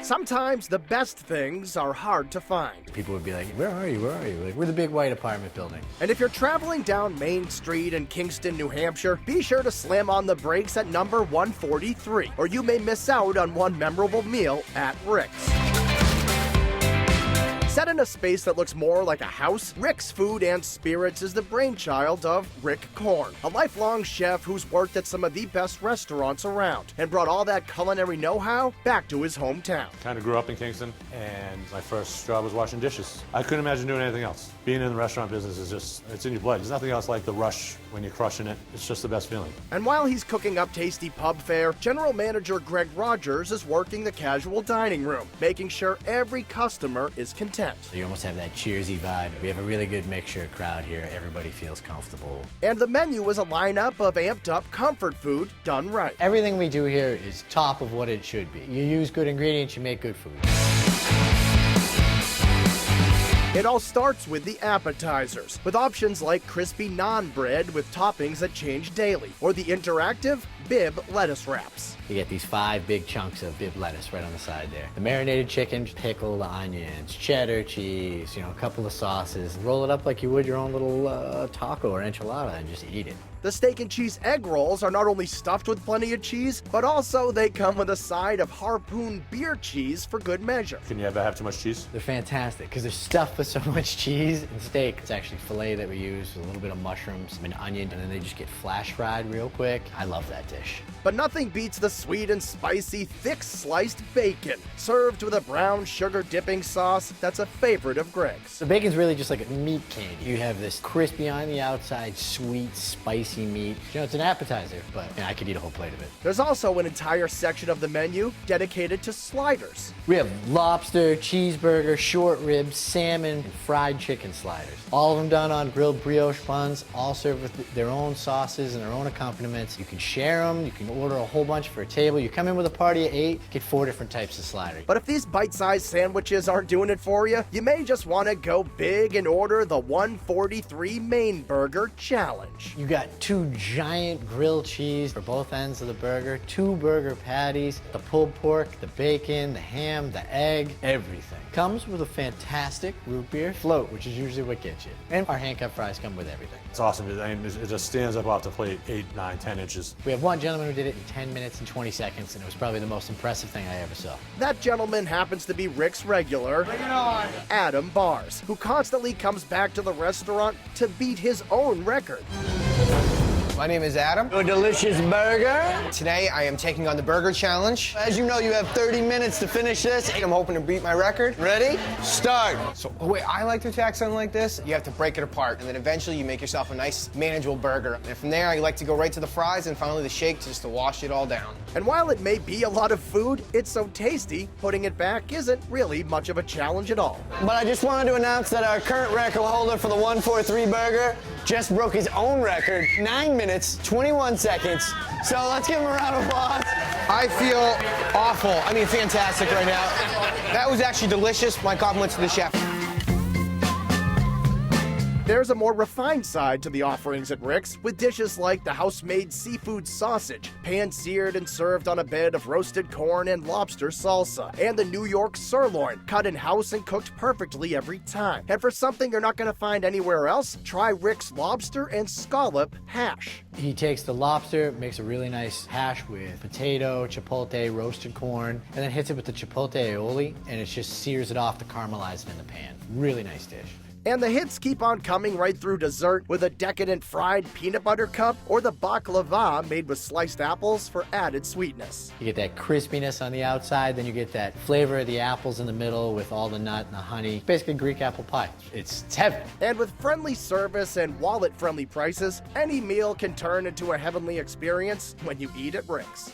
Sometimes the best things are hard to find. People would be like, where are you? Where are you? Like, we're the big white apartment building. And if you're traveling down Main Street in Kingston, New Hampshire, be sure to slam on the brakes at number 143, or you may miss out on one memorable meal at Rick's. Set in a space that looks more like a house, Rick's Food and Spirits is the brainchild of Rick Korn, a lifelong chef who's worked at some of the best restaurants around and brought all that culinary know-how back to his hometown. Kind of grew up in Kingston, and my first job was washing dishes. I couldn't imagine doing anything else. Being in the restaurant business is just, it's in your blood. There's nothing else like the rush when you're crushing it. It's just the best feeling. And while he's cooking up tasty pub fare, General Manager Greg Rogers is working the casual dining room, making sure every customer is content. You almost have that cheersy vibe. We have a really good mixture crowd here. Everybody feels comfortable. And the menu is a lineup of amped-up comfort food done right. Everything we do here is top of what it should be. You use good ingredients, you make good food. It all starts with the appetizers, with options like crispy naan bread with toppings that change daily, or the interactive bib lettuce wraps. You get these 5 big chunks of bib lettuce right on the side there. The marinated chicken, pickle, the onions, cheddar cheese, a couple of sauces. Roll it up like you would your own little taco or enchilada and just eat it. The steak and cheese egg rolls are not only stuffed with plenty of cheese, but also they come with a side of harpoon beer cheese for good measure. Can you ever have too much cheese? They're fantastic because they're stuffed with so much cheese and steak. It's actually filet that we use with a little bit of mushrooms, an onion, and then they just get flash fried real quick. I love that dish. But nothing beats the sweet and spicy, thick sliced bacon, served with a brown sugar dipping sauce that's a favorite of Greg's. The bacon's really just like a meat candy. You have this crispy on the outside, sweet, spicy meat. It's an appetizer, but I could eat a whole plate of it. There's also an entire section of the menu dedicated to sliders. We have lobster, cheeseburger, short ribs, salmon, and fried chicken sliders. All of them done on grilled brioche buns, all served with their own sauces and their own accompaniments. You can share them, you can order a whole bunch for a table. You come in with a party of 8, get 4 different types of sliders. But if these bite-sized sandwiches aren't doing it for you, you may just want to go big and order the 143 Main Burger Challenge. You got 2 giant grilled cheese for both ends of the burger, 2 burger patties, the pulled pork, the bacon, the ham, the egg, everything. Comes with a fantastic root beer float, which is usually what gets you. And our hand-cut fries come with everything. It's awesome. It just stands up off the plate 8, 9, 10 inches. We have one gentleman who did it in 10 minutes and 20 seconds, and it was probably the most impressive thing I ever saw. That gentleman happens to be Rick's regular, Bring it on, Adam Bars, who constantly comes back to the restaurant to beat his own record. My name is Adam. A delicious burger. Today I am taking on the burger challenge. As you know, you have 30 minutes to finish this. I'm hoping to beat my record. Ready? Start. So the way I like to attack something like this, you have to break it apart, and then eventually you make yourself a nice, manageable burger. And from there, I like to go right to the fries and finally the shake just to wash it all down. And while it may be a lot of food, it's so tasty, putting it back isn't really much of a challenge at all. But I just wanted to announce that our current record holder for the 143 burger just broke his own record, 9 minutes, 21 seconds. So let's give him a round of applause. I feel awful. I mean, fantastic right now. That was actually delicious. My compliments to the chef. There's a more refined side to the offerings at Rick's, with dishes like the house-made seafood sausage, pan-seared and served on a bed of roasted corn and lobster salsa, and the New York sirloin, cut in-house and cooked perfectly every time. And for something you're not going to find anywhere else, try Rick's Lobster and Scallop hash. He takes the lobster, makes a really nice hash with potato, chipotle, roasted corn, and then hits it with the chipotle aioli, and it just sears it off to caramelize it in the pan. Really nice dish. And the hits keep on coming right through dessert with a decadent fried peanut butter cup or the baklava made with sliced apples for added sweetness. You get that crispiness on the outside, then you get that flavor of the apples in the middle with all the nut and the honey. Basically Greek apple pie. It's heaven. And with friendly service and wallet-friendly prices, any meal can turn into a heavenly experience when you eat at Rick's.